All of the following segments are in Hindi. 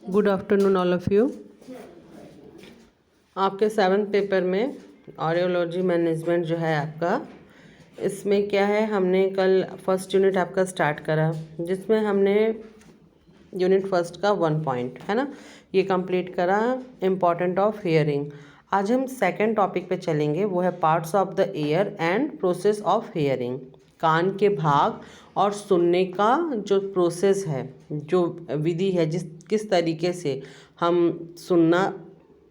Good afternoon all of you. आपके 7th पेपर में ऑडियोलॉजी मैनेजमेंट जो है आपका, इसमें क्या है, हमने कल फर्स्ट यूनिट आपका स्टार्ट करा, जिसमें हमने यूनिट फर्स्ट का 1 पॉइंट है ना, ये कंप्लीट करा, इम्पॉर्टेंट ऑफ हियरिंग। आज हम सेकंड टॉपिक पे चलेंगे, वो है parts of the ear and process of hearing. कान के भाग और सुनने का जो प्रोसेस है, जो विधि है, किस तरीके से हम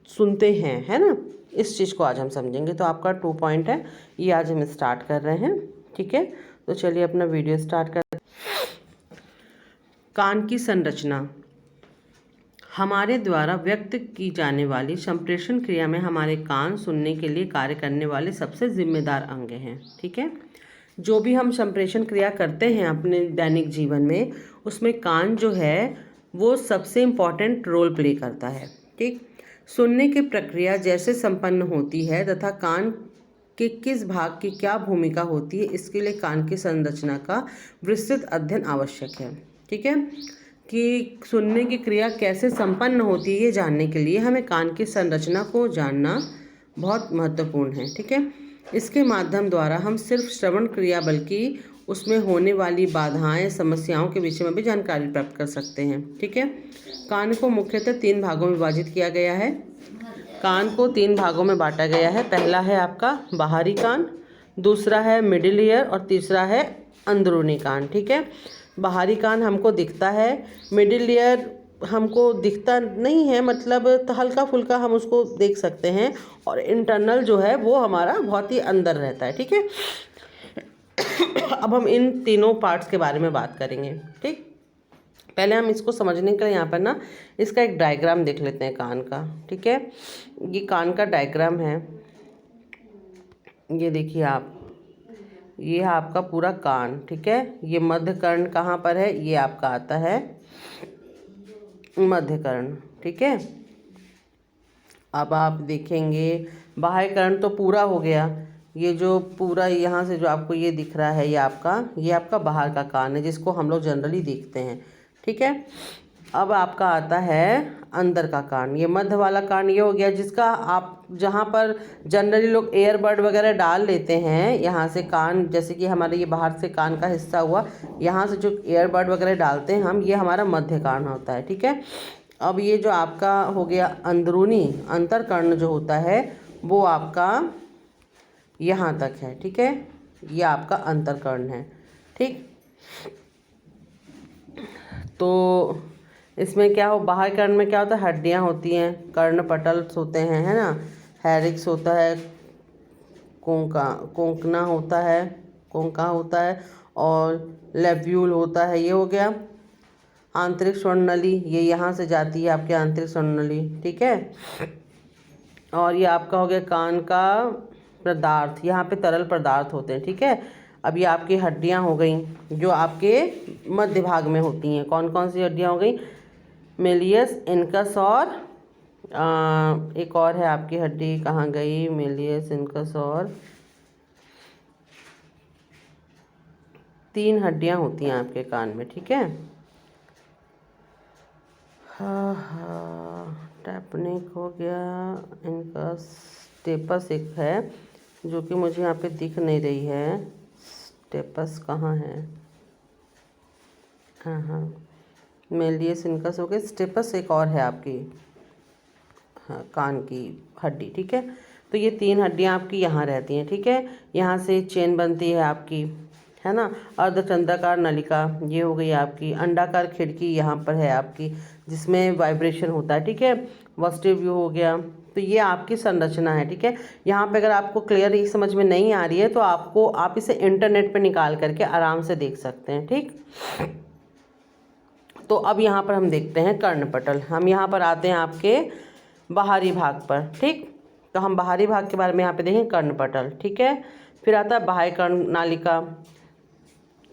सुनते हैं, है ना, इस चीज़ को आज हम समझेंगे। तो आपका 2 पॉइंट है, ये आज हम स्टार्ट कर रहे हैं। ठीक है, तो चलिए अपना वीडियो स्टार्ट कर। कान की संरचना हमारे द्वारा व्यक्त की जाने वाली संप्रेषण क्रिया में हमारे कान सुनने के लिए कार्य करने वाले सबसे जिम्मेदार अंग हैं। ठीक है, जो भी हम संप्रेषण क्रिया करते हैं अपने दैनिक जीवन में, उसमें कान जो है वो सबसे इम्पॉर्टेंट रोल प्ले करता है। ठीक, सुनने की प्रक्रिया जैसे संपन्न होती है तथा कान के किस भाग की क्या भूमिका होती है, इसके लिए कान की संरचना का विस्तृत अध्ययन आवश्यक है। ठीक है, कि सुनने की क्रिया कैसे संपन्न होती है, ये जानने के लिए हमें कान की संरचना को जानना बहुत महत्वपूर्ण है। ठीक है, इसके माध्यम द्वारा हम सिर्फ श्रवण क्रिया बल्कि उसमें होने वाली बाधाएं, समस्याओं के विषय में भी जानकारी प्राप्त कर सकते हैं। ठीक है, कान को मुख्यतः 3 भागों में विभाजित किया गया है। कान को 3 भागों में बांटा गया है। पहला है आपका बाहरी कान, दूसरा है मिडिल ईयर और तीसरा है अंदरूनी कान। ठीक है, बाहरी कान हमको दिखता है, मिडिल ईयर हमको दिखता नहीं है, मतलब तो हल्का फुल्का हम उसको देख सकते हैं, और इंटरनल जो है वो हमारा बहुत ही अंदर रहता है। ठीक है, अब हम इन तीनों पार्ट्स के बारे में बात करेंगे। ठीक, पहले हम इसको समझने के लिए यहाँ पर ना इसका एक डायग्राम देख लेते हैं कान का। ठीक है, ये कान का डायग्राम है, ये देखिए आप, ये है आपका पूरा कान। ठीक है, ये मध्य कर्ण कहाँ पर है, ये आपका आता है मध्य कर्ण। ठीक है, अब आप देखेंगे बाह्य कर्ण तो पूरा हो गया, ये जो पूरा यहाँ से जो आपको ये दिख रहा है, ये आपका बाहर का कान है, जिसको हम लोग जनरली देखते हैं। ठीक है, अब आपका आता है अंदर का कान, ये मध्य वाला कान ये हो गया, जिसका आप जहाँ पर जनरली लोग एयरबड वगैरह डाल लेते हैं, यहाँ से कान, जैसे कि हमारे ये बाहर से कान का हिस्सा हुआ, यहाँ से जो एयरबड वगैरह डालते हैं हम, ये हमारा मध्य कान होता है। ठीक है, अब ये जो आपका हो गया अंदरूनी अंतर कर्ण जो होता है, वो आपका यहाँ तक है। ठीक है, ये आपका अंतर कर्ण है। ठीक, तो इसमें क्या हो, बाहर कर्ण में क्या होता है, हड्डियाँ होती हैं, कर्णपटल्स होते हैं, है ना, हैरिक्स होता है, कोंकना होता है और लेब्यूल होता है। ये हो गया आंतरिक स्वर्ण नली, ये यहाँ से जाती है आपके आंतरिक स्वर्ण नली। ठीक है, और ये आपका हो गया कान का पदार्थ, यहाँ पे तरल पदार्थ होते हैं। ठीक है, अब ये आपकी हड्डियाँ हो गई जो आपके मध्य भाग में होती हैं। कौन कौन सी हड्डियाँ हो गई, मेलियस, इनकस और एक और है आपकी हड्डी, कहाँ गई, मेलियस, इनकस और 3 हड्डियाँ होती हैं आपके कान में। ठीक है, टैपनिक हो गया, इनकस, स्टेपस एक है जो कि मुझे यहाँ पे दिख नहीं रही है, स्टेपस कहाँ है, हाँ, मेलियस, इनकस हो गए, स्टेपस एक और है आपकी, हाँ, कान की हड्डी। ठीक है, तो ये 3 हड्डियाँ आपकी यहाँ रहती हैं। ठीक है, यहाँ से चेन बनती है आपकी, है ना, अर्धचंद्राकार नलिका, ये हो गई आपकी, अंडाकार खिड़की यहाँ पर है आपकी, जिसमें वाइब्रेशन होता है। ठीक है, वस्टिव व्यू हो गया। तो ये आपकी संरचना है। ठीक है, यहाँ पे अगर आपको क्लियर ही समझ में नहीं आ रही है तो आप इसे इंटरनेट पे निकाल करके आराम से देख सकते हैं। ठीक, तो अब यहाँ पर हम देखते हैं कर्णपटल। हम यहाँ पर आते हैं आपके बाहरी भाग पर। ठीक, तो हम बाहरी भाग के बारे में यहाँ पे देखें, कर्णपटल। ठीक है, फिर आता है बाह्य कर्ण नालिका,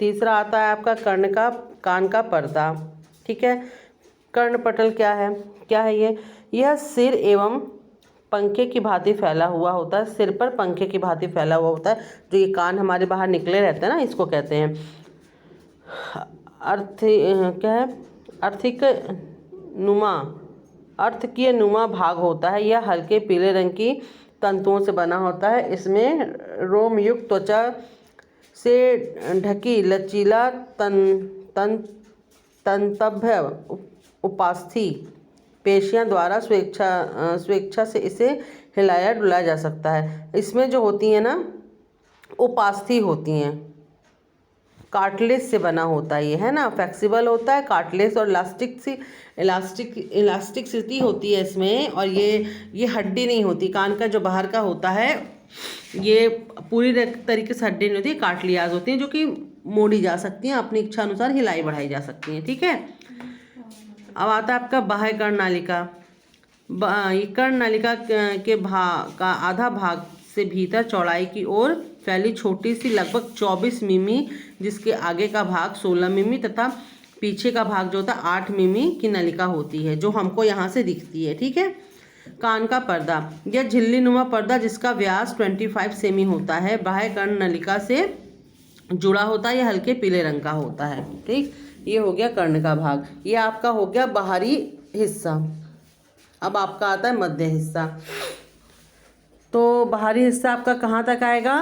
तीसरा आता है आपका कान का पर्दा। ठीक है, कर्णपटल क्या है ये, यह सिर एवं पंखे की भांति फैला हुआ होता है, सिर पर पंखे की भांति फैला हुआ होता है। जो ये कान हमारे बाहर निकले रहते हैं ना, इसको कहते हैं आर्थिक नुमा अर्थकीय नुमा भाग होता है। यह हल्के पीले रंग की तंतुओं से बना होता है। इसमें रोमयुक्त त्वचा से ढकी लचीला तंतभ्य उपास्थि पेशियां द्वारा स्वेच्छा से इसे हिलाया डुलाया जा सकता है। इसमें जो होती हैं ना उपास्थि होती हैं, कार्टिलेज से बना होता है ये, है ना, फ्लेक्सिबल होता है, कार्टिलेज और इलास्टिसिटी होती है इसमें। और ये हड्डी नहीं होती, कान का जो बाहर का होता है ये पूरी तरीके से हड्डी नहीं होती, कार्टिलेज होती हैं जो कि मोड़ी जा सकती हैं, अपनी इच्छा अनुसार हिलाई बढ़ाई जा सकती हैं। ठीक है, अब आता है आपका बाह्य कर्णनालिका। कर्णनालिका के भाग का आधा भाग से भीतर चौड़ाई की ओर फैली छोटी सी लगभग 24 मिमी, जिसके आगे का भाग 16 मिमी तथा पीछे का भाग जो होता है 8 मिमी की नलिका होती है, जो हमको यहाँ से दिखती है। ठीक है, कान का पर्दा, यह झिल्ली नुमा पर्दा जिसका व्यास 25 सेमी होता है, बाह्य कर्ण नलिका से जुड़ा होता है। यह हल्के पीले रंग का होता है। ठीक, ये हो गया कर्ण का भाग, ये आपका हो गया बाहरी हिस्सा। अब आपका आता है मध्य हिस्सा। तो बाहरी हिस्सा आपका कहाँ तक आएगा?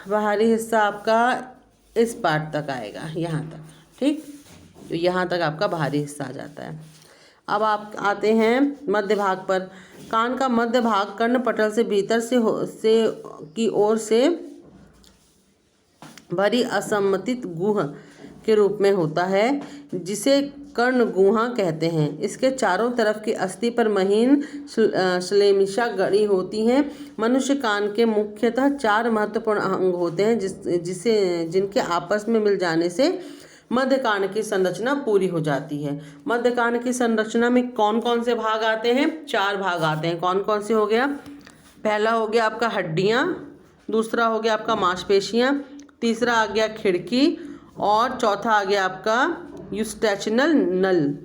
बाहरी हिस्सा आपका इस पार्ट तक आएगा, यहाँ तक। ठीक, तो यहाँ तक आपका बाहरी हिस्सा आ जाता है। अब आप आते हैं मध्य भाग पर। कान का मध्य भाग कर्णपटल से भीतर से की ओर से भरी असममित गुहा के रूप में होता है, जिसे कर्ण गुहा कहते हैं। इसके चारों तरफ की अस्थि पर महीन श्लेमिशा गड़ी होती हैं। मनुष्य कान के मुख्यतः 4 महत्वपूर्ण अंग होते हैं, जिनके आपस में मिल जाने से मध्य कान की संरचना पूरी हो जाती है। मध्य कान की संरचना में कौन कौन से भाग आते हैं? 4 भाग आते हैं। कौन कौन से हो गया? पहला हो गया आपका हड्डियाँ, दूसरा हो गया आपका मांसपेशियाँ, तीसरा आ गया खिड़की, और चौथा आ गया आपका यूस्टेचनल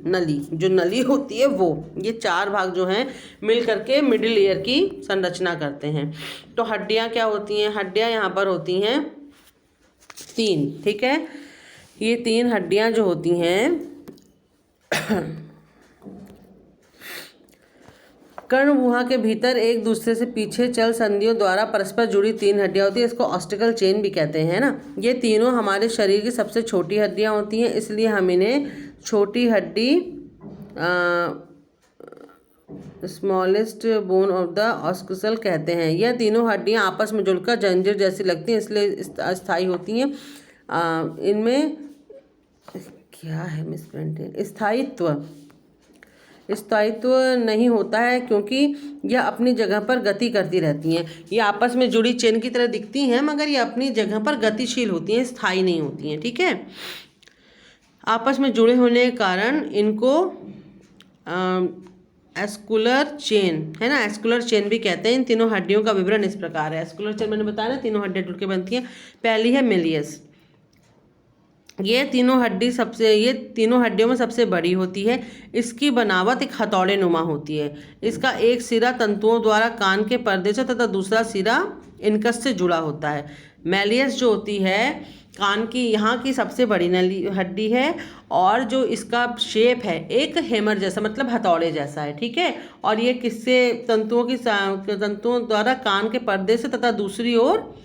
नली, जो नली होती है वो। ये 4 भाग जो हैं मिल करके मिडिल ईयर की संरचना करते हैं। तो हड्डियाँ क्या होती हैं? हड्डियाँ यहाँ पर होती हैं 3। ठीक है, ये 3 हड्डियाँ जो होती हैं कर्ण गुहा के भीतर एक दूसरे से पीछे चल संधियों द्वारा परस्पर जुड़ी 3 हड्डियाँ होती हैं। इसको ऑस्टिकल चेन भी कहते हैं ना। ये तीनों हमारे शरीर की सबसे छोटी हड्डियाँ होती हैं, इसलिए हम इन्हें छोटी हड्डी स्मॉलेस्ट बोन ऑफ द ऑस्कुसल कहते हैं। यह तीनों हड्डियाँ आपस में जुड़कर जंजीर जैसी लगती हैं, इसलिए अस्थायी होती हैं। इनमें क्या है मिसप्रिंटिंग? स्थायित्व नहीं होता है, क्योंकि यह अपनी जगह पर गति करती रहती हैं। ये आपस में जुड़ी चेन की तरह दिखती हैं, मगर ये अपनी जगह पर गतिशील होती हैं, स्थायी नहीं होती हैं। ठीक है, आपस में जुड़े होने के कारण इनको एस्कुलर चेन, है ना, एस्कुलर चेन भी कहते हैं। इन तीनों हड्डियों का विवरण इस प्रकार है। एस्कुलर चेन मैंने बताया ना, तीनों हड्डियाँ जुड़ के बनती हैं। पहली है मेलियस। ये तीनों हड्डियों में सबसे बड़ी होती है। इसकी बनावट एक हथौड़े नुमा होती है। इसका एक सिरा तंतुओं द्वारा कान के पर्दे से तथा दूसरा सिरा इनकस से जुड़ा होता है। मेलियस जो होती है कान की यहाँ की सबसे बड़ी हड्डी है, और जो इसका शेप है एक हैमर जैसा, मतलब हथौड़े जैसा है। ठीक है, और ये किससे तंतुओं द्वारा कान के पर्दे से तथा दूसरी ओर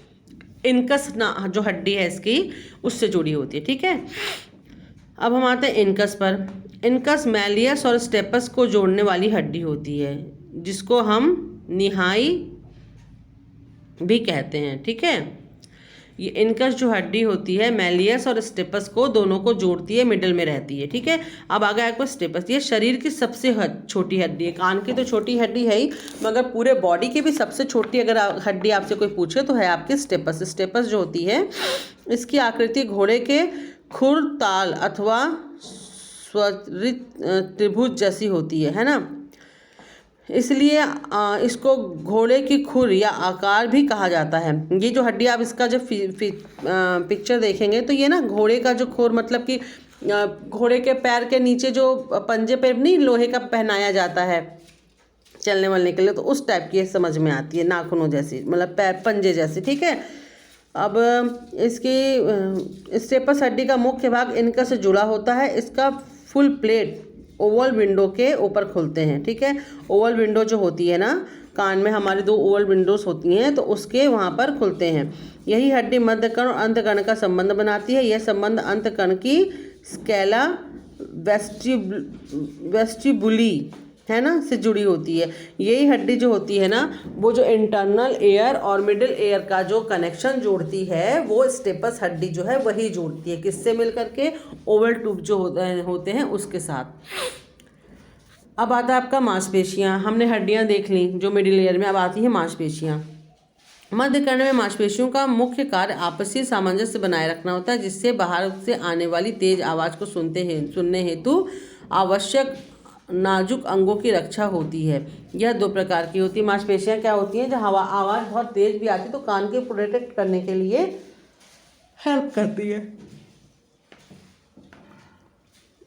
इनकस जो हड्डी है इसकी उससे जुड़ी होती है। ठीक है, अब हम आते हैं इनकस पर। इनकस मेलियस और स्टेपस को जोड़ने वाली हड्डी होती है, जिसको हम निहाई भी कहते हैं। ठीक है, ये इनकस जो हड्डी होती है मेलियस और स्टेपस को दोनों को जोड़ती है, मिडल में रहती है। ठीक है, अब आ गया आपको स्टेपस। ये शरीर की सबसे छोटी हड्डी है। कान की तो छोटी हड्डी है ही, मगर पूरे बॉडी की भी सबसे छोटी अगर हड्डी आपसे कोई पूछे तो है आपकी स्टेपस। स्टेपस जो होती है इसकी आकृति घोड़े के खुर ताल अथवा स्वरित त्रिभुज जैसी होती है ना, इसलिए इसको घोड़े की खुर या आकार भी कहा जाता है। ये जो हड्डी आप इसका जब पिक्चर देखेंगे तो ये ना घोड़े का जो खुर, मतलब कि घोड़े के पैर के नीचे जो पंजे पे नहीं लोहे का पहनाया जाता है चलने वलने के लिए, तो उस टाइप की समझ में आती है, नाखूनों जैसी, मतलब पैर पंजे जैसी। ठीक है, अब इसकी स्टेपस हड्डी का मुख्य भाग इनकस से जुड़ा होता है। इसका फुल प्लेट ओवल विंडो के ऊपर खुलते हैं। ठीक है, ओवल विंडो जो होती है ना, कान में हमारी 2 ओवल विंडोज होती हैं, तो उसके वहाँ पर खुलते हैं। यही हड्डी मध्य कर्ण और अंतकर्ण का संबंध बनाती है। यह संबंध अंतकर्ण की स्केला वेस्टिबुली है ना से जुड़ी होती है। यही हड्डी जो होती है ना, वो जो इंटरनल एयर और मिडिल एयर का जो कनेक्शन जोड़ती है, वो स्टेपस हड्डी जो है वही जोड़ती है। किससे मिल करके? ओवल ट्यूब जो होते हैं उसके साथ। अब आता है आपका मांसपेशियाँ। हमने हड्डियाँ देख ली जो मिडिल एयर में, अब आती है मांसपेशियाँ। मध्य कर्ण में मांसपेशियों का मुख्य कार्य आपसी सामंजस्य बनाए रखना होता है, जिससे बाहर से आने वाली तेज आवाज़ को सुनने हेतु आवश्यक नाजुक अंगों की रक्षा होती है। यह 2 प्रकार की होती है। मांसपेशियाँ क्या होती हैं? जब आवाज़ बहुत तेज भी आती है तो कान के प्रोटेक्ट करने के लिए हेल्प करती है।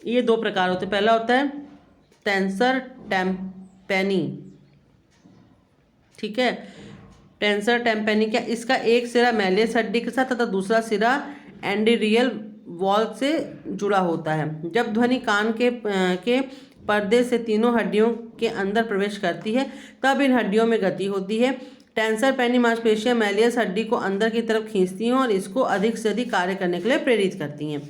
ये 2 प्रकार होते हैं। पहला होता है टेंसर टेम्पेनी। ठीक है, टेंसर टेम्पेनी क्या? इसका एक सिरा मैलियस हड्डी के साथ तथा दूसरा सिरा एंडीरियल वॉल से जुड़ा होता है। जब ध्वनि कान के पर्दे से तीनों हड्डियों के अंदर प्रवेश करती है, तब इन हड्डियों में गति होती है। टेंसर पेनी मांसपेशियां मैलियस हड्डी को अंदर की तरफ खींचती हैं और इसको अधिक से अधिक कार्य करने के लिए प्रेरित करती हैं।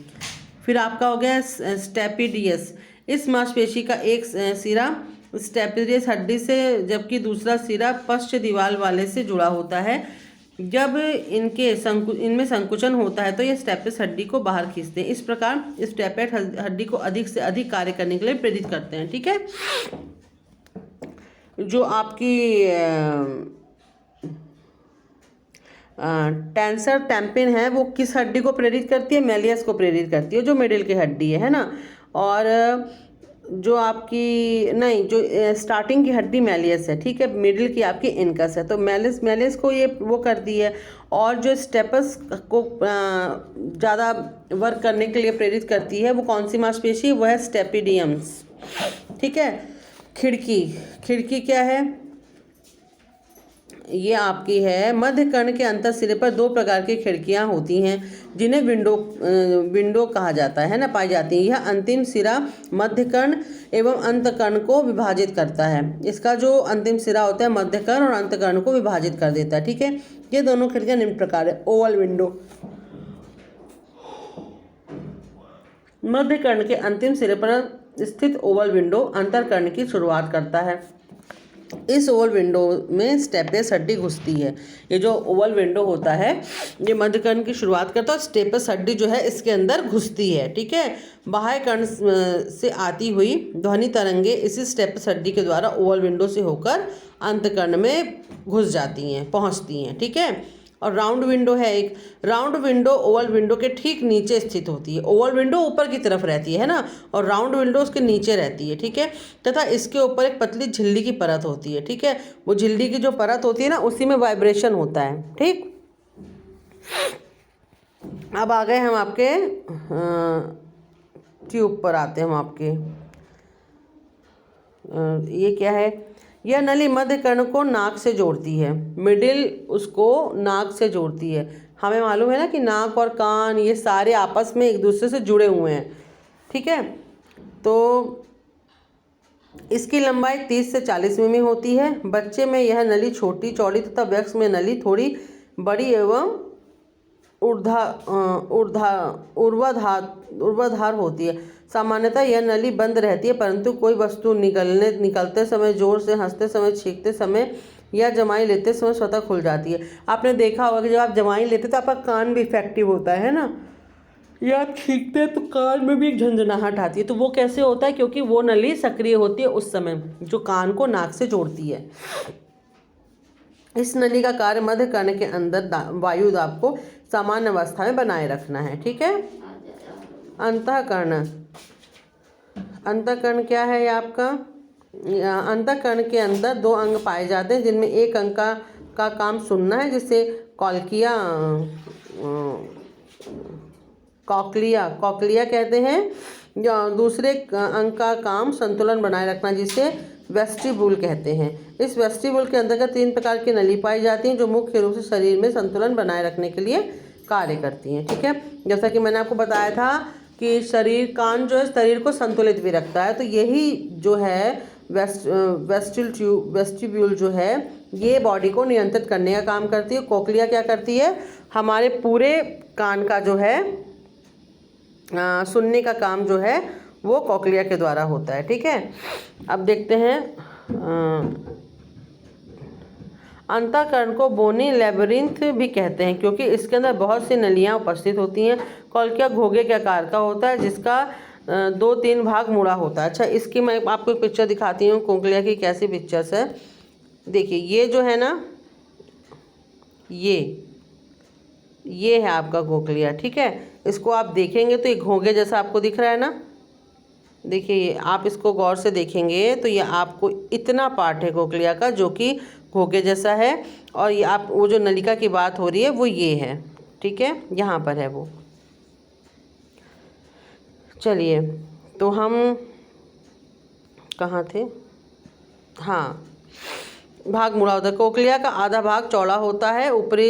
फिर आपका हो गया स्टेपिडियस। इस मांसपेशी का एक सिरा स्टेपिडियस हड्डी से जबकि दूसरा सिरा पश्च दीवार वाले से जुड़ा होता है। जब इनमें संकुचन होता है तो ये स्टेपिस हड्डी को बाहर खींचते हैं। इस प्रकार स्टेपेट हड्डी को अधिक से अधिक कार्य करने के लिए प्रेरित करते हैं। ठीक है, जो आपकी टेंसर टेम्पिन है वो किस हड्डी को प्रेरित करती है? मैलियस को प्रेरित करती है, जो मिडिल की हड्डी है ना। और जो आपकी जो स्टार्टिंग की हड्डी मैलियस है, ठीक है, मिडिल की आपकी इनकस है, तो मैलियस को ये वो करती है। और जो स्टेपस को ज़्यादा वर्क करने के लिए प्रेरित करती है वो कौन सी मांसपेशी? वह है स्टेपिडियम्स। ठीक है, खिड़की क्या है? ये आपकी है मध्य कर्ण के अंतर सिरे पर 2 प्रकार की खिड़कियां होती हैं, जिन्हें विंडो कहा जाता है ना, पाई जाती हैं। यह अंतिम सिरा मध्य कर्ण एवं अंतकर्ण को विभाजित करता है। इसका जो अंतिम सिरा होता है मध्य कर्ण और अंतकर्ण को विभाजित कर देता है। ठीक है, ये दोनों खिड़कियां निम्न प्रकार है। ओवल विंडो, मध्य कर्ण के अंतिम सिरे पर स्थित ओवल विंडो अंतकर्ण की शुरुआत करता है। इस ओवल विंडो में स्टेपस हड्डी घुसती है। ये जो ओवल विंडो होता है ये मध्य कर्ण की शुरुआत करता है और स्टेपस हड्डी जो है इसके अंदर घुसती है। ठीक है, बाह्य कर्ण से आती हुई ध्वनि तरंगे इसी स्टेपस हड्डी के द्वारा ओवल विंडो से होकर अंतकर्ण में घुस जाती हैं, पहुंचती हैं। ठीक है, और राउंड विंडो है एक। राउंड विंडो ओवल विंडो के ठीक नीचे स्थित होती है। ओवल विंडो ऊपर की तरफ रहती है ना, और राउंड विंडो उसके नीचे रहती है। ठीक है, तथा इसके ऊपर एक पतली झिल्ली की परत होती है। ठीक है, वो झिल्ली की जो परत होती है ना, उसी में वाइब्रेशन होता है। ठीक, अब आ गए हम आपके ट्यूब पर आते हैं हम आपके। ये क्या है? यह नली मध्य कर्ण को नाक से जोड़ती है, मिडिल उसको नाक से जोड़ती है। हमें मालूम है ना कि नाक और कान ये सारे आपस में एक दूसरे से जुड़े हुए हैं। ठीक है, तो इसकी लंबाई 30 से 40 मिमी होती है। बच्चे में यह नली छोटी चौड़ी तथा वयस्क में नली थोड़ी बड़ी एवं ऊर्ध्वाधर होती है। सामान्यतः यह नली बंद रहती है, परंतु कोई वस्तु निकलते समय, जोर से हंसते समय, छींकते समय या जमाई लेते समय स्वतः खुल जाती है। आपने देखा होगा कि जब आप जमाई लेते तो आपका कान भी इफेक्टिव होता है ना, या आप छींकते हैं तो कान में भी एक झंझनाहट आती है। तो वो कैसे होता है? क्योंकि वो नली सक्रिय होती है उस समय, जो कान को नाक से जोड़ती है। इस नली का कार्य मध्य कर्ण के अंदर वायु दाब को सामान्य अवस्था में बनाए रखना है। ठीक है, अंतःकर्ण क्या है ये आपका? अंतःकर्ण के अंदर 2 अंग पाए जाते हैं, जिनमें एक अंग का काम सुनना है, जिसे कॉक्लिया कहते हैं। दूसरे अंग का काम संतुलन बनाए रखना, जिसे वेस्टिब्यूल कहते हैं। इस वेस्टिब्यूल के अंतर्गत 3 प्रकार की नली पाई जाती हैं, जो मुख्य रूप से शरीर में संतुलन बनाए रखने के लिए कार्य करती हैं। ठीक है, जैसा कि मैंने आपको बताया था कि कान जो है शरीर को संतुलित भी रखता है। तो यही जो है वेस्टिब्यूल जो है ये बॉडी को नियंत्रित करने का काम करती है। कोक्लिया क्या करती है, हमारे पूरे कान का जो है सुनने का काम जो है वो कोक्लिया के द्वारा होता है। ठीक है, अब देखते हैं अंतःकरण को बोनी लेबरिंथ भी कहते हैं क्योंकि इसके अंदर बहुत सी नलियाँ उपस्थित होती हैं। कोक्लिया घोंघे के आकार का होता है जिसका 2-3 भाग मुड़ा होता है। अच्छा, इसकी मैं आपको एक पिक्चर दिखाती हूँ कोक्लिया की, कैसी पिक्चर्स है। देखिए ये जो है ना, ये है आपका कोक्लिया। ठीक है, इसको आप देखेंगे तो ये घोंघे जैसा आपको दिख रहा है ना। देखिए आप इसको गौर से देखेंगे तो ये आपको इतना पार्ट है कोक्लिया का जो कि घोंघे जैसा है। और ये आप वो जो नलिका की बात हो रही है वो ये है। ठीक है, यहाँ पर है वो। चलिए, तो हम कहाँ थे? हाँ, भाग मुड़ा होता है। कोक्लिया का आधा भाग चौड़ा होता है, ऊपरी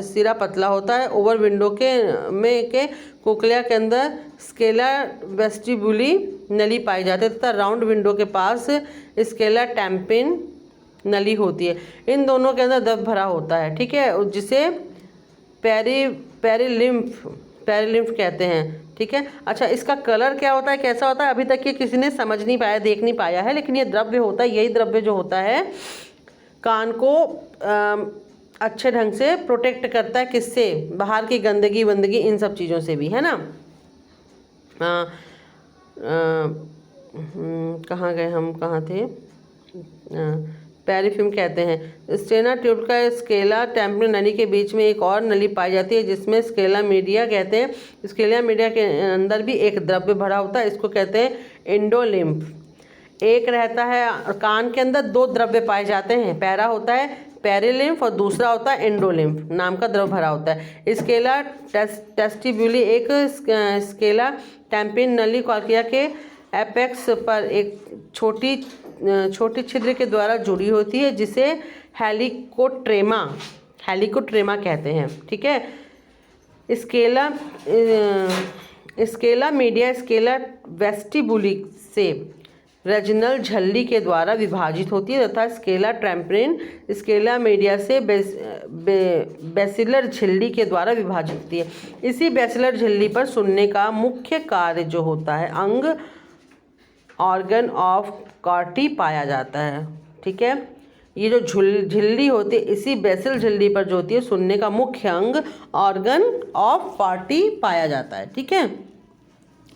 सिरा पतला होता है। ओवर विंडो के कोक्लिया के अंदर स्केला वेस्टिब्यूली नली पाई जाती है तथा राउंड विंडो के पास स्केला टैम्पिन नली होती है। इन दोनों के अंदर द्रव भरा होता है। ठीक है, जिसे पेरिलिम्फ कहते हैं। ठीक है, अच्छा इसका कलर क्या होता है, कैसा होता है, अभी तक ये किसी ने समझ नहीं पाया, देख नहीं पाया है, लेकिन ये द्रव्य होता है। यही द्रव्य जो होता है कान को अच्छे ढंग से प्रोटेक्ट करता है। किससे? बाहर की गंदगी वंदगी इन सब चीज़ों से भी, है ना। कहाँ गए हम, कहाँ थे? पेरिफिल्म कहते हैं। स्टेना ट्यूब का स्केला टैम्पिन नली के बीच में एक और नली पाई जाती है जिसमें स्केला मीडिया कहते हैं। स्केला मीडिया के अंदर भी एक द्रव्य भरा होता है, इसको कहते हैं एंडोलिम्फ। एक रहता है कान के अंदर, 2 द्रव्य पाए जाते हैं। पहला होता है पेरिलिम्फ और दूसरा होता है एंडोलिम्फ नाम का द्रव्य भरा होता है। स्केला टेस्टिब्यूली एक स्केला टैम्पिन नली कोक्लिया के एपेक्स पर एक छोटी छिद्र के द्वारा जुड़ी होती है जिसे हेलिकोट्रेमा कहते हैं। ठीक है, स्केला मीडिया स्केला वेस्टिबुली से रेजिनल झिल्ली के द्वारा विभाजित होती है तथा स्केला टैम्पिन स्केला मीडिया से बेसिलर झिल्ली के द्वारा विभाजित होती है। इसी बेसिलर झिल्ली पर सुनने का मुख्य कार्य जो होता है अंग ऑर्गन ऑफ कार्टी पाया जाता है। ठीक है, ये जो झिल्ली होती है इसी बेसिल झिल्ली पर जो होती है सुनने का मुख्य अंग ऑर्गन ऑफ कार्टी पाया जाता है। ठीक है,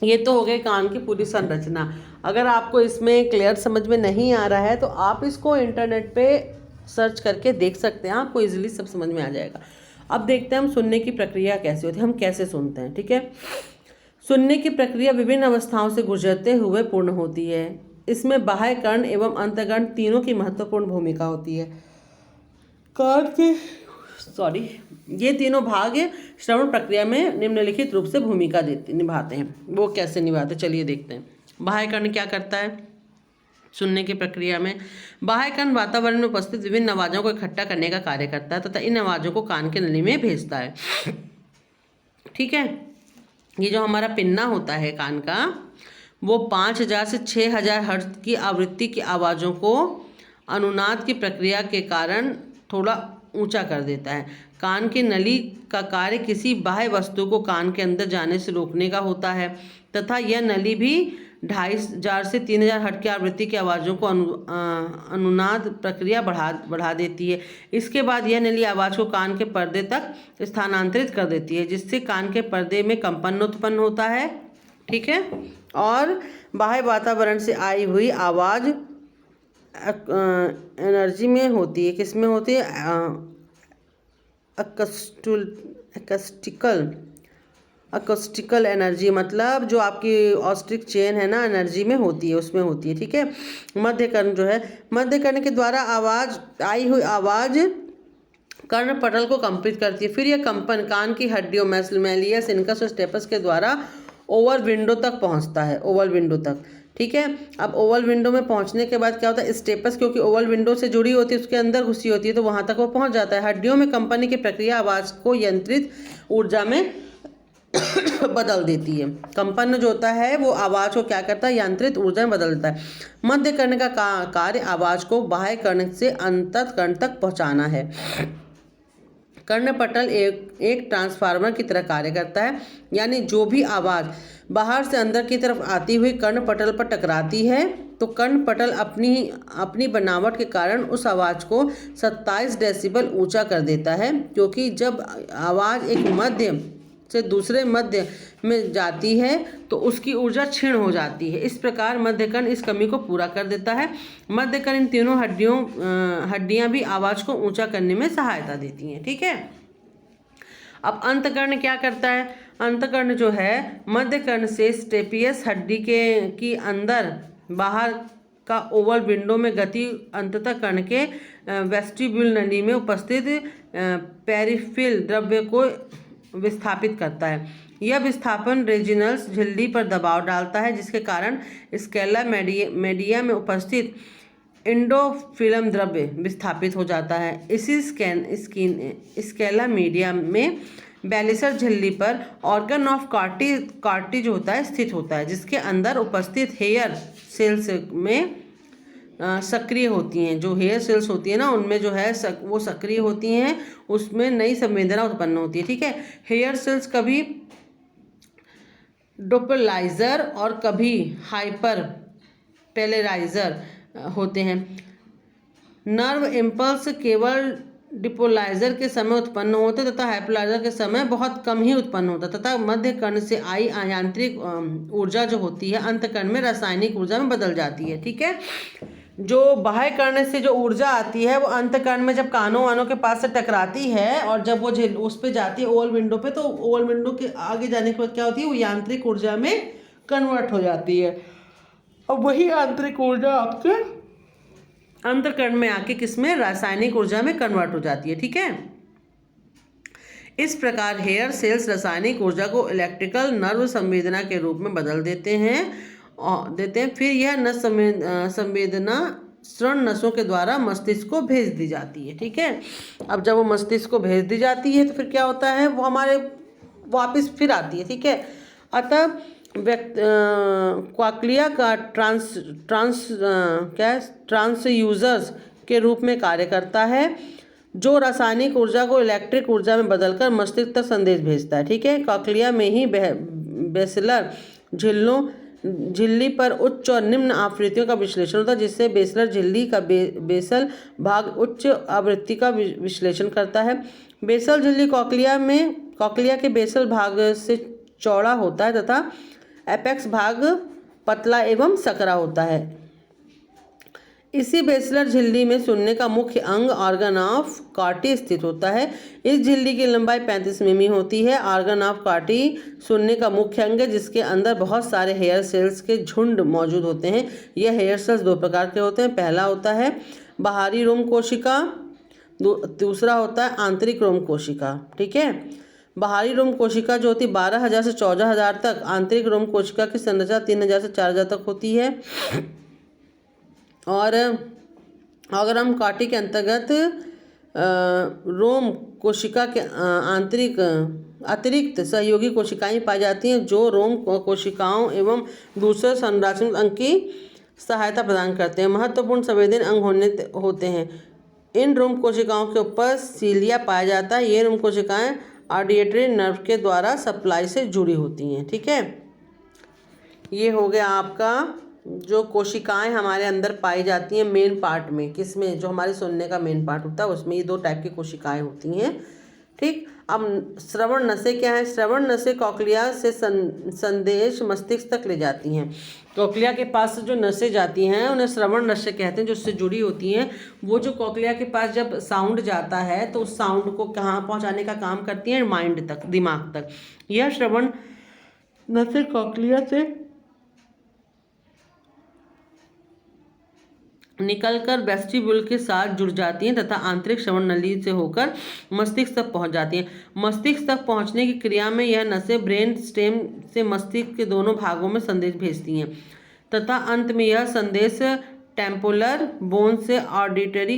ये तो हो गए कान की पूरी संरचना। अगर आपको इसमें क्लियर समझ में नहीं आ रहा है तो आप इसको इंटरनेट पे सर्च करके देख सकते हैं, आपको इजीली सब समझ में आ जाएगा। अब देखते हैं हम सुनने की प्रक्रिया कैसे होती है, हम कैसे सुनते हैं। ठीक है, सुनने की प्रक्रिया विभिन्न अवस्थाओं से गुजरते हुए पूर्ण होती है। इसमें बाह्य कर्ण एवं अंतःकरण तीनों की महत्वपूर्ण भूमिका होती है। ये तीनों भाग श्रवण प्रक्रिया में निम्नलिखित रूप से भूमिका निभाते हैं। वो कैसे निभाते, चलिए देखते हैं। बाह्य कर्ण क्या करता है सुनने की प्रक्रिया में? बाह्य कर्ण वातावरण में उपस्थित विभिन्न आवाज़ों को इकट्ठा करने का कार्य करता है तथा इन आवाज़ों को कान के नली में भेजता है। ठीक है, ये जो हमारा पिन्ना होता है कान का वो 5000 से 6000 हर्ट्ज की आवृत्ति की आवाज़ों को अनुनाद की प्रक्रिया के कारण थोड़ा ऊंचा कर देता है। कान की नली का कार्य किसी बाह्य वस्तु को कान के अंदर जाने से रोकने का होता है तथा यह नली भी 2500 से 3000 हर्ट्ज की आवृत्ति की आवाज़ों को अनुनाद प्रक्रिया बढ़ा देती है। इसके बाद यह नली आवाज़ को कान के पर्दे तक स्थानांतरित कर देती है जिससे कान के पर्दे में कंपन उत्पन्न होता है। ठीक है, और बाह्य वातावरण से आई हुई आवाज़ एनर्जी में होती है। किस में होती है? अकोस्टिकल एनर्जी, मतलब जो आपकी ऑस्टिक चेन है ना एनर्जी में होती है, उसमें होती है। ठीक है, मध्य कर्ण जो है, मध्य कर्ण के द्वारा आई हुई आवाज़ कर्ण पटल को कंपित करती है। फिर यह कंपन कान की हड्डियों मैलियस इनकस और स्टेपस के द्वारा ओवल विंडो तक पहुंचता है, ओवल विंडो तक। ठीक है, अब ओवल विंडो में पहुंचने के बाद क्या होता है? स्टेपस क्योंकि ओवल विंडो से जुड़ी होती है, उसके अंदर घुसी होती है, तो वहां तक वो पहुंच जाता है। हड्डियों में कंपनी की प्रक्रिया आवाज़ को यंत्रित ऊर्जा में बदल देती है। कंपन जो होता है वो आवाज़ को क्या करता है, यांत्रिक ऊर्जा में बदल देता है। मध्य कर्ण का कार्य आवाज़ को बाह्य कर्ण से अंतः कर्ण तक पहुंचाना है। कर्णपटल एक ट्रांसफार्मर की तरह कार्य करता है, यानी जो भी आवाज़ बाहर से अंदर की तरफ आती हुई कर्णपटल पर टकराती है तो कर्णपटल अपनी बनावट के कारण उस आवाज़ को 27 डेसिबल ऊंचा कर देता है, क्योंकि जब आवाज़ एक मध्य से दूसरे मध्य में जाती है तो उसकी ऊर्जा क्षीण हो जाती है। इस प्रकार मध्यकर्ण इस कमी को पूरा कर देता है। मध्यकर्ण इन तीनों हड्डियां भी आवाज़ को ऊंचा करने में सहायता देती हैं। ठीक है, अब अंतकर्ण क्या करता है? अंतकर्ण जो है मध्यकर्ण से स्टेपियस हड्डी की अंदर बाहर का ओवल विंडो में गति अंततः कर्ण के वेस्टिब्यूल नली में उपस्थित पेरिफेरल द्रव्य को विस्थापित करता है। यह विस्थापन रेजिनल्स झिल्ली पर दबाव डालता है, जिसके कारण स्केला मीडिया में उपस्थित एंडोफिल्म द्रव्य विस्थापित हो जाता है। इसी स्केला मीडिया में बैलिसर झिल्ली पर ऑर्गन ऑफ कार्टी जो होता है स्थित होता है, जिसके अंदर उपस्थित हेयर सेल्स में सक्रिय होती हैं। जो हेयर सेल्स होती है ना, उनमें जो है वो सक्रिय होती हैं, उसमें नई संवेदना उत्पन्न होती है। ठीक है, हेयर सेल्स कभी डोपलाइजर और कभी हाइपर पेलेराइजर होते हैं। नर्व इम्पल्स केवल डिपोलाइजर के समय उत्पन्न होते तथा हाइपोलाइजर के समय बहुत कम ही उत्पन्न होता, तथा मध्य कर्ण से आई यांत्रिक ऊर्जा जो होती है अंतकर्ण में रासायनिक ऊर्जा में बदल जाती है। ठीक है, जो बाह्य कर्ण से जो ऊर्जा आती है वो अंतकर्ण में जब कानों वानों के पास से टकराती है और जब वो उस पे जाती है ओवल विंडो पे, तो ओवल विंडो के आगे जाने के बाद क्या होती है, वो यांत्रिक ऊर्जा में कन्वर्ट हो जाती है। और वही आंतरिक ऊर्जा आपके अंतकर्ण में आके किसमें, रासायनिक ऊर्जा में कन्वर्ट हो जाती है। ठीक है, इस प्रकार हेयर सेल्स रासायनिक ऊर्जा को इलेक्ट्रिकल नर्व संवेदना के रूप में बदल देते हैं। फिर यह नस संवेदना श्रवण नसों के द्वारा मस्तिष्क को भेज दी जाती है। ठीक है, अब जब वो मस्तिष्क को भेज दी जाती है तो फिर क्या होता है, वो हमारे वापस फिर आती है। ठीक है, अतः क्वाक्लिया का ट्रांसयूजर्स के रूप में कार्य करता है, जो रासायनिक ऊर्जा को इलेक्ट्रिक ऊर्जा में बदलकर मस्तिष्क तक संदेश भेजता है। ठीक है, कॉक्लिया में ही बेसलर झिल्ली पर उच्च और निम्न आवृत्तियों का विश्लेषण होता है, जिससे बेसलर झिल्ली का बेसल भाग उच्च आवृत्ति का विश्लेषण करता है। बेसल झिल्ली कॉक्लिया के बेसल भाग से चौड़ा होता है तथा एपेक्स भाग पतला एवं सकरा होता है। इसी बेसलर झिल्ली में सुनने का मुख्य अंग ऑर्गन ऑफ कार्टी स्थित होता है। इस झिल्ली की लंबाई 35 मिमी होती है। ऑर्गन ऑफ कार्टी सुनने का मुख्य अंग है, जिसके अंदर बहुत सारे हेयर सेल्स के झुंड मौजूद होते हैं। यह हेयर सेल्स दो प्रकार के होते हैं। पहला होता है बाहरी रोम कोशिका, दूसरा होता है आंतरिक रोम कोशिका। ठीक है, बाहरी रोम कोशिका जो होती है 12,000 से 14,000 तक, आंतरिक रोम कोशिका की संरचना 3,000 से 4,000 तक होती है। और अगर हम कार्टी के अंतर्गत रोम कोशिका के अतिरिक्त सहयोगी कोशिकाएं पाई जाती हैं, जो रोम कोशिकाओं एवं दूसरे संरचनात्मक अंग की सहायता प्रदान करते हैं। महत्वपूर्ण संवेदन अंग होते हैं। इन रोम कोशिकाओं के ऊपर सीलिया पाया जाता है। ये रोम कोशिकाएं ऑडिटरी नर्व के द्वारा सप्लाई से जुड़ी होती हैं। ठीक है, ये हो गया आपका जो कोशिकाएं हमारे अंदर पाई जाती हैं मेन पार्ट में, किसमें, जो हमारे सुनने का मेन पार्ट होता है उसमें ये दो टाइप की कोशिकाएं होती हैं। ठीक, अब श्रवण नसें क्या है? श्रवण नसें कॉक्लिया से संदेश मस्तिष्क तक ले जाती हैं। कॉक्लिया के पास से जो नसें जाती हैं उन्हें श्रवण नसें कहते हैं, जो उससे जुड़ी होती हैं। वो जो कॉक्लिया के पास जब साउंड जाता है तो उस साउंड को कहाँ पहुँचाने का काम करती हैं? माइंड तक, दिमाग तक। यह श्रवण नसें कॉक्लिया से निकलकर वेस्टिब्यूल के साथ जुड़ जाती हैं तथा आंतरिक श्रवण नली से होकर मस्तिष्क तक पहुंच जाती हैं। मस्तिष्क तक पहुंचने की क्रिया में यह नसें ब्रेन स्टेम से मस्तिष्क के दोनों भागों में संदेश भेजती हैं तथा अंत में यह संदेश टेम्पोरल बोन से ऑडिटरी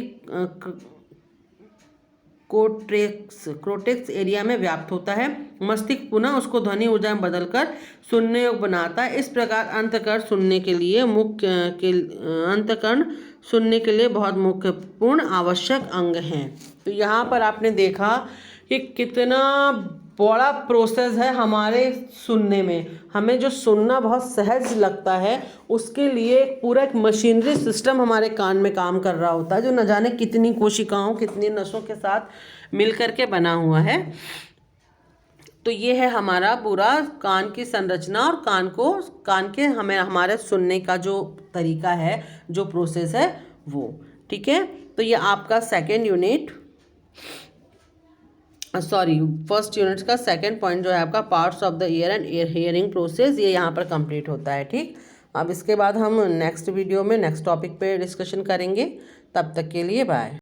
कोर्टेक्स एरिया में व्याप्त होता है। मस्तिष्क पुनः उसको ध्वनि ऊर्जा में बदलकर सुनने योग्य बनाता है। इस प्रकार अंतःकरण सुनने के लिए बहुत महत्वपूर्ण आवश्यक अंग हैं। तो यहाँ पर आपने देखा कि कितना बड़ा प्रोसेस है हमारे सुनने में। हमें जो सुनना बहुत सहज लगता है उसके लिए पूरा एक मशीनरी सिस्टम हमारे कान में काम कर रहा होता है, जो न जाने कितनी कोशिकाओं, कितनी नसों के साथ मिल करके बना हुआ है। तो ये है हमारा पूरा कान की संरचना और कान के हमारे सुनने का जो तरीका है, जो प्रोसेस है वो। ठीक है, तो ये आपका फर्स्ट यूनिट का सेकंड पॉइंट जो है आपका parts of the ear and hearing process, ये यहाँ पर कंप्लीट होता है। ठीक, अब इसके बाद हम नेक्स्ट वीडियो में नेक्स्ट टॉपिक पे डिस्कशन करेंगे। तब तक के लिए बाय।